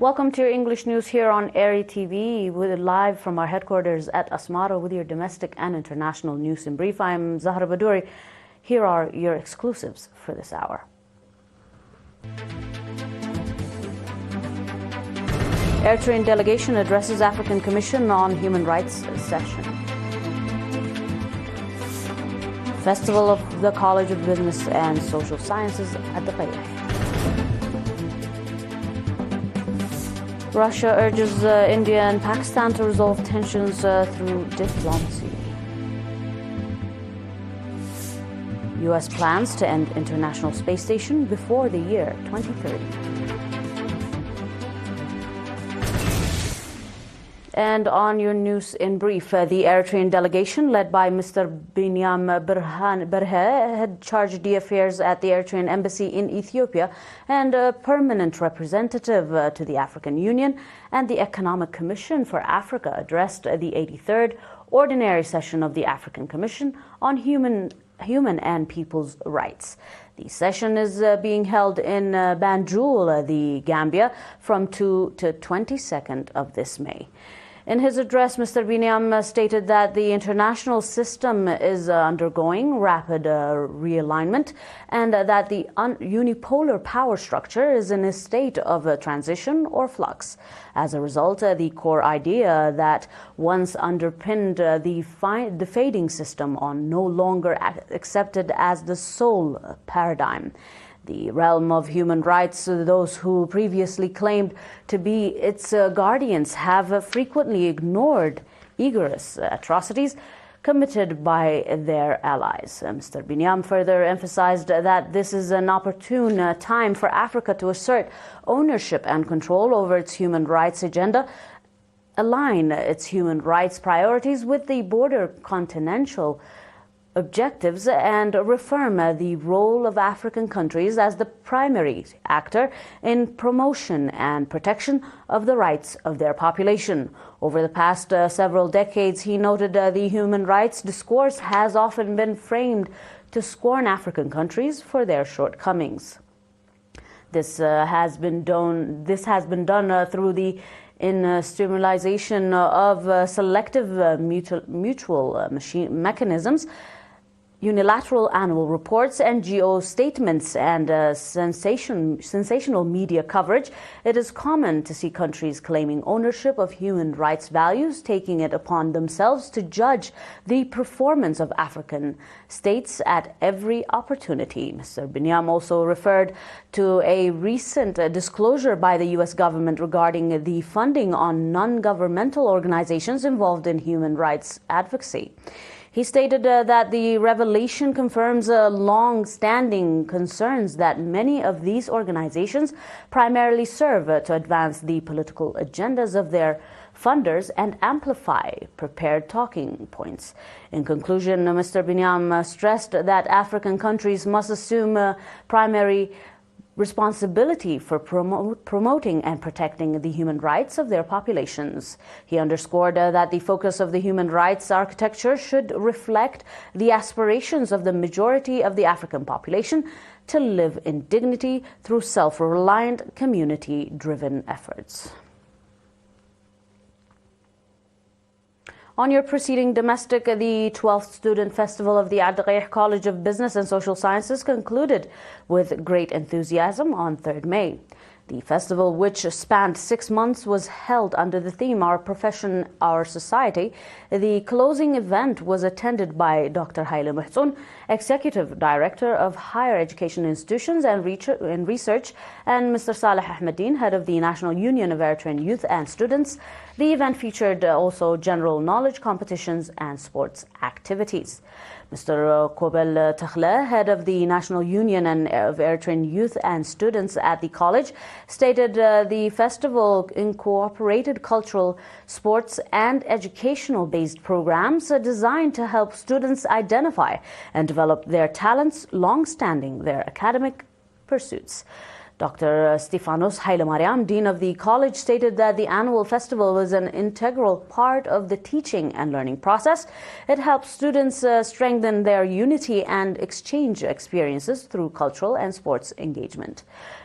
Welcome to your English news here on ERi-TV. We're live from our headquarters at Asmara with your domestic and international news in brief. I'm Zahra Badouri. Here are your exclusives for this hour. Eritrean delegation addresses African Commission on Human Rights session. Festival of the College of Business and Social Sciences at the Qayyah. Russia urges India and Pakistan to resolve tensions through diplomacy. U.S. plans to end International Space Station before the year 2030. And on your news in brief, the Eritrean delegation led by Mr. Binyam Berhe had charged the affairs at the Eritrean embassy in Ethiopia and a permanent representative to the African Union and the Economic Commission for Africa addressed the 83rd Ordinary Session of the African Commission on Human and People's Rights. The session is being held in Banjul, the Gambia, from 2 to 22nd of this May. In his address, Mr. Binyam stated that the international system is undergoing rapid realignment and that the unipolar power structure is in a state of transition or flux. As a result, the core idea that once underpinned the fading system are no longer accepted as the sole paradigm. The realm of human rights, those who previously claimed to be its guardians have frequently ignored egregious atrocities committed by their allies. Mr. Binyam further emphasized that this is an opportune time for Africa to assert ownership and control over its human rights agenda, align its human rights priorities with the border continental objectives, and reaffirm the role of African countries as the primary actor in promotion and protection of the rights of their population. Over the past several decades, he noted the human rights discourse has often been framed to scorn African countries for their shortcomings. This has been done through the instrumentalization of selective mutual mechanisms, unilateral annual reports, NGO statements, and sensational media coverage. It is common to see countries claiming ownership of human rights values, taking it upon themselves to judge the performance of African states at every opportunity. Mr. Binyam also referred to a recent disclosure by the U.S. government regarding the funding on non-governmental organizations involved in human rights advocacy. He stated that the revelation confirms long-standing concerns that many of these organizations primarily serve to advance the political agendas of their funders and amplify prepared talking points. In conclusion, Mr. Binyam stressed that African countries must assume primary responsibility for promoting and protecting the human rights of their populations. He underscored that the focus of the human rights architecture should reflect the aspirations of the majority of the African population to live in dignity through self-reliant, community-driven efforts. On your preceding domestic, the 12th Student Festival of the Qayyah College of Business and Social Sciences concluded with great enthusiasm on 3rd May. The festival, which spanned 6 months, was held under the theme Our Profession, Our Society. The closing event was attended by Dr. Haile Muhsoun, Executive Director of Higher Education Institutions and Research, and Mr. Saleh Ahmedin, Head of the National Union of Eritrean Youth and Students. The event featured also general knowledge competitions and sports activities. Mr. Kobel Takhle, head of the National Union of Eritrean Youth and Students at the college, stated the festival incorporated cultural, sports, and educational-based programs designed to help students identify and develop their talents, long-standing their academic pursuits. Dr. Stefanos Hailemariam, Dean of the College, stated that the annual festival is an integral part of the teaching and learning process. It helps students strengthen their unity and exchange experiences through cultural and sports engagement.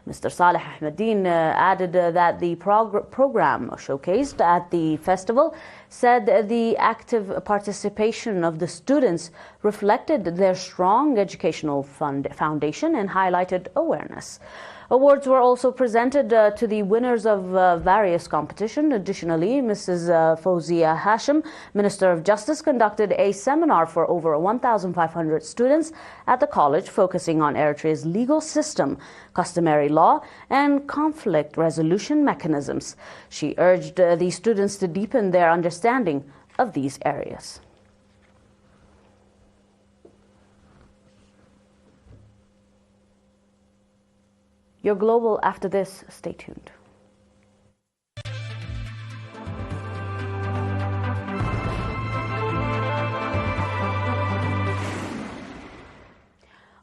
Mr. Saleh Ahmeddin added that the program showcased at the festival said the active participation of the students reflected their strong educational foundation and highlighted awareness. Awards were also presented to the winners of various competitions. Additionally, Mrs. Fawzia Hashim, Minister of Justice, conducted a seminar for over 1,500 students at the college, focusing on Eritrea's legal system, customary law, and conflict resolution mechanisms. She urged the students to deepen their understanding of these areas. Your global after this. Stay tuned.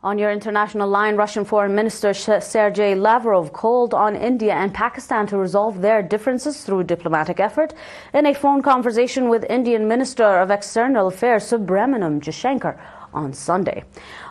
On your international line, Russian Foreign Minister Sergei Lavrov called on India and Pakistan to resolve their differences through diplomatic effort in a phone conversation with Indian Minister of External Affairs Subrahmanyam Jaishankar on Sunday.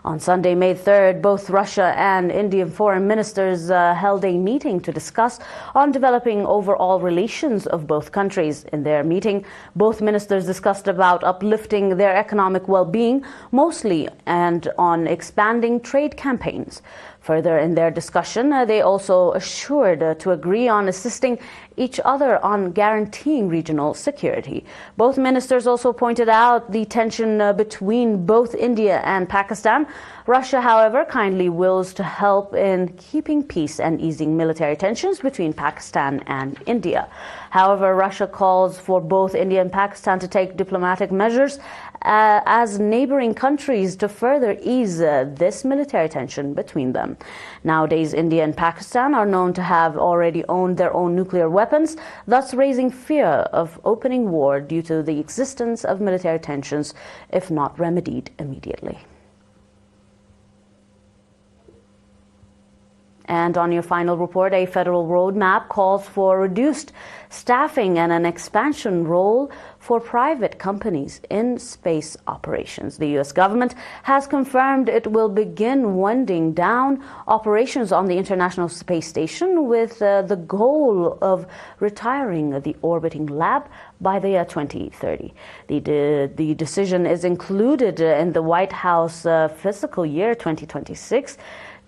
On Sunday, May 3rd, both Russia and Indian foreign ministers held a meeting to discuss on developing overall relations of both countries. In their meeting, both ministers discussed about uplifting their economic well-being, mostly, and on expanding trade campaigns. Further in their discussion, they also assured to agree on assisting each other on guaranteeing regional security. Both ministers also pointed out the tension between both India and Pakistan. Russia, however, kindly wills to help in keeping peace and easing military tensions between Pakistan and India. However, Russia calls for both India and Pakistan to take diplomatic measures as neighboring countries to further ease this military tension between them. Nowadays, India and Pakistan are known to have already owned their own nuclear weapons, thus raising fear of opening war due to the existence of military tensions, if not remedied immediately. And on your final report, a federal roadmap calls for reduced staffing and an expansion role for private companies in space operations. The U.S. government has confirmed it will begin winding down operations on the International Space Station with the goal of retiring the orbiting lab by the year 2030. The decision is included in the White House fiscal year 2026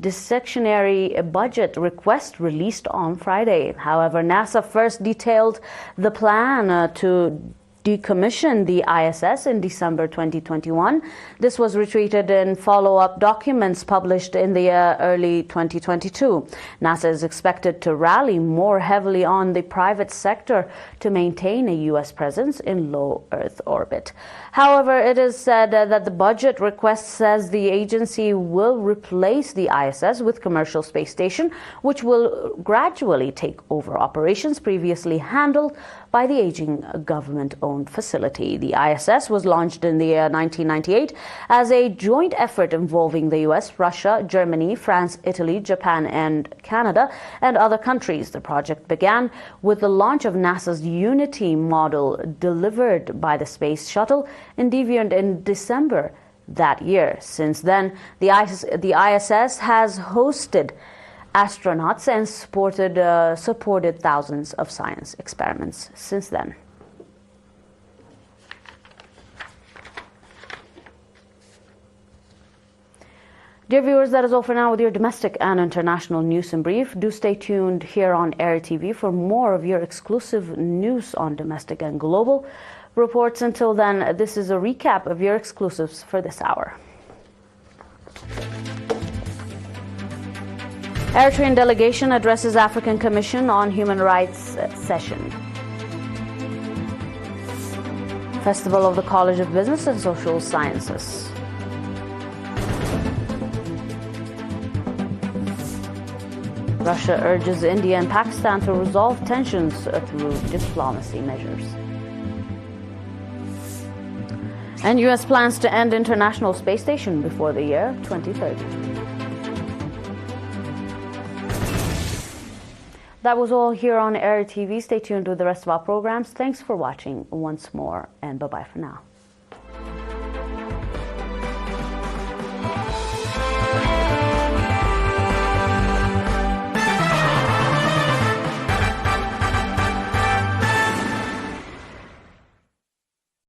discretionary budget request released on Friday. However, NASA first detailed the plan to decommissioned the ISS in December 2021. This was retreated in follow-up documents published in the early 2022. NASA is expected to rally more heavily on the private sector to maintain a U.S. presence in low Earth orbit. However, it is said that the budget request says the agency will replace the ISS with commercial space station, which will gradually take over operations previously handled by the aging government-owned facility. The ISS was launched in the year 1998 as a joint effort involving the US, Russia, Germany, France, Italy, Japan, and Canada, and other countries. The project began with the launch of NASA's Unity model delivered by the Space Shuttle Endeavour in December that year. Since then, the ISS has hosted astronauts and supported thousands of science experiments since then. Dear viewers, that is all for now with your domestic and international news in brief. Do stay tuned here on ERi-TV for more of your exclusive news on domestic and global reports. Until then, this is a recap of your exclusives for this hour. Eritrean delegation addresses African Commission on Human Rights session. Festival of the College of Business and Social Sciences. Russia urges India and Pakistan to resolve tensions through diplomacy measures. And U.S. plans to end International Space Station before the year 2030. That was all here on ERi-TV. Stay tuned with the rest of our programs. Thanks for watching once more, and bye-bye for now.